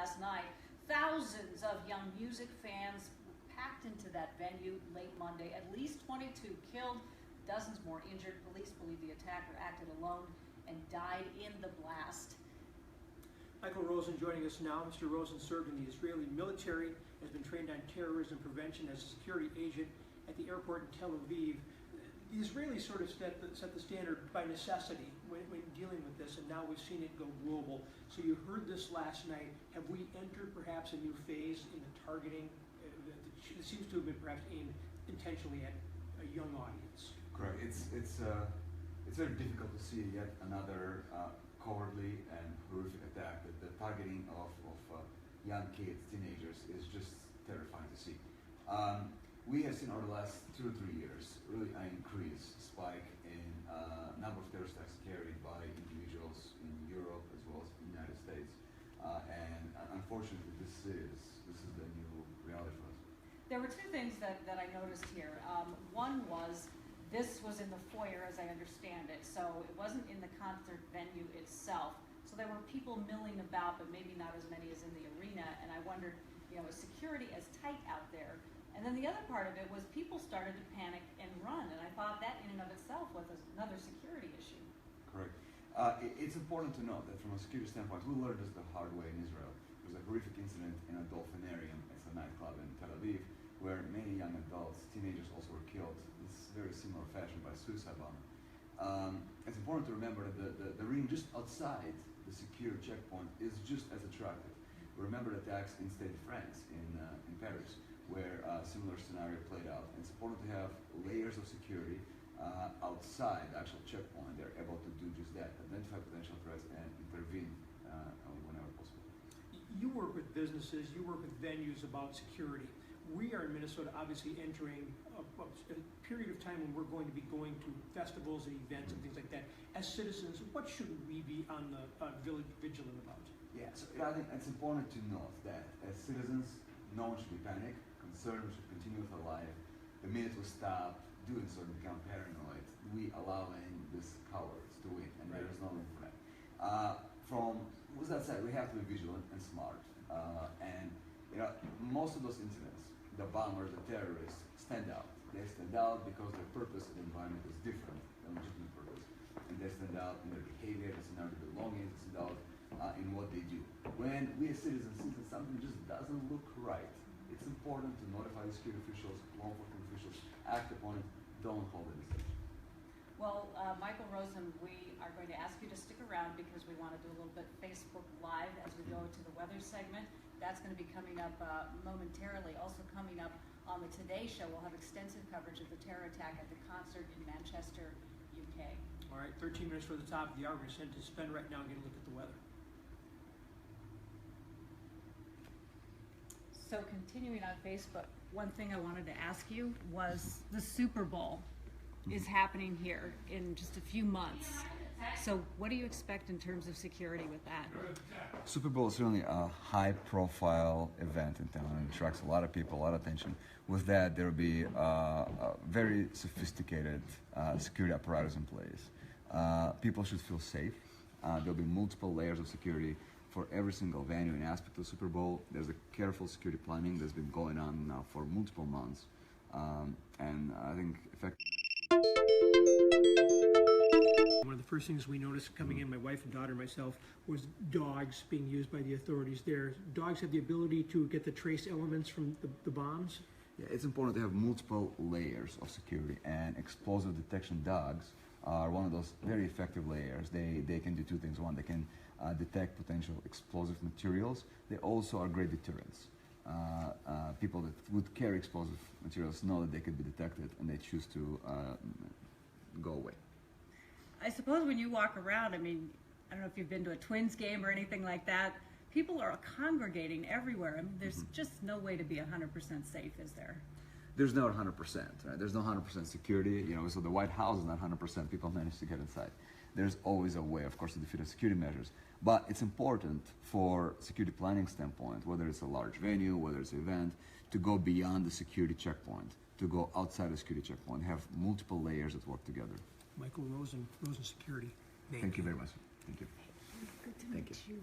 last night. Thousands of young music fans packed into that venue late Monday. At least 22 killed, dozens more injured. Police believe the attacker acted alone and died in the blast. Michael Rozin joining us now. Mr. Rozin served in the Israeli military, has been trained on terrorism prevention as a security agent at the airport in Tel Aviv. The Israelis sort of set the standard by necessity when dealing with this, and now we've seen it go global. So you heard this last night. Have we entered perhaps a new phase in the targeting? It seems to have been perhaps aimed intentionally at a young audience. Correct. It's very difficult to see yet another cowardly and horrific attack. The targeting of young kids, teenagers, is just terrifying to see. We have seen over the last 2 or 3 years really an increase, spike in number of terrorist attacks carried by individuals in Europe as well as the United States. And unfortunately, this is the new reality for us. There were two things that I noticed here. One was this was in the foyer, as I understand it, so it wasn't in the concert venue itself. So there were people milling about, but maybe not as many as in the arena. And I wondered, is security as tight out there? And then the other part of it was people started to panic and run, and I thought that in and of itself was another security issue. Correct. It's important to note that from a security standpoint, we learned this the hard way in Israel. There was a horrific incident in a Dolphinarium, it's a nightclub in Tel Aviv, where many young adults, teenagers also were killed. It's very similar fashion by suicide bomber. It's important to remember that the ring just outside the secure checkpoint is just as attractive. Remember the attacks in Stade de France in Paris, where a similar scenario played out. And it's important to have layers of security outside the actual checkpoint. They're able to do just that, identify potential threats and intervene whenever possible. You work with businesses, you work with venues about security. We are in Minnesota obviously entering a period of time when we're going to be going to festivals and events and things like that. As citizens, what should we be on the vigilant about? Yeah, so I think it's important to note that as citizens, no one should be panicked, concerned, we should continue with our life. The minute we stop doing so and become paranoid, we allowing these cowards to win, and there is no room for that. With that said, we have to be vigilant and smart. And most of those incidents, the bombers, the terrorists, stand out. They stand out because their purpose in the environment is different than legitimate purpose. And they stand out in their behavior, they stand out in their belongings, they stand out in what they do. When we as citizens see that something just doesn't look right, it's important to notify the security officials, law enforcement officials, act upon it, don't hold it as such. Well, Michael Rozin, we are going to ask you to stick around because we want to do a little bit Facebook Live as we go to the weather segment. That's going to be coming up momentarily. Also coming up on the Today Show, we'll have extensive coverage of the terror attack at the concert in Manchester, UK. All right, 13 minutes for the top of the hour. We're going to spend right now and get a look at the weather. So continuing on Facebook, one thing I wanted to ask you was the Super Bowl is happening here in just a few months. So what do you expect in terms of security with that? Super Bowl is certainly a high-profile event in town and attracts a lot of people, a lot of attention. With that, there will be a very sophisticated security apparatus in place. People should feel safe. There will be multiple layers of security for every single venue and aspect of the Super Bowl. There's a careful security planning that's been going on now for multiple months. And I think effectively. One of the first things we noticed coming in, my wife and daughter and myself, was dogs being used by the authorities there. Dogs have the ability to get the trace elements from the bombs. Yeah, it's important to have multiple layers of security, and explosive detection dogs are one of those very effective layers. They can do two things. One, they can detect potential explosive materials. They also are great deterrents. People that would carry explosive materials know that they could be detected, and they choose to go away. I suppose when you walk around, I mean, I don't know if you've been to a Twins game or anything like that, people are congregating everywhere. I mean, there's just no way to be 100% safe, is there? There's no 100%, right? There's no 100% security, so the White House is not 100%, people manage to get inside. There's always a way, of course, to defeat the security measures. But it's important for security planning standpoint, whether it's a large venue, whether it's an event, to go beyond the security checkpoint, to go outside the security checkpoint, have multiple layers that work together. Michael Rozin, Rozin Security. Thank you very much. Thank you. Good to meet you.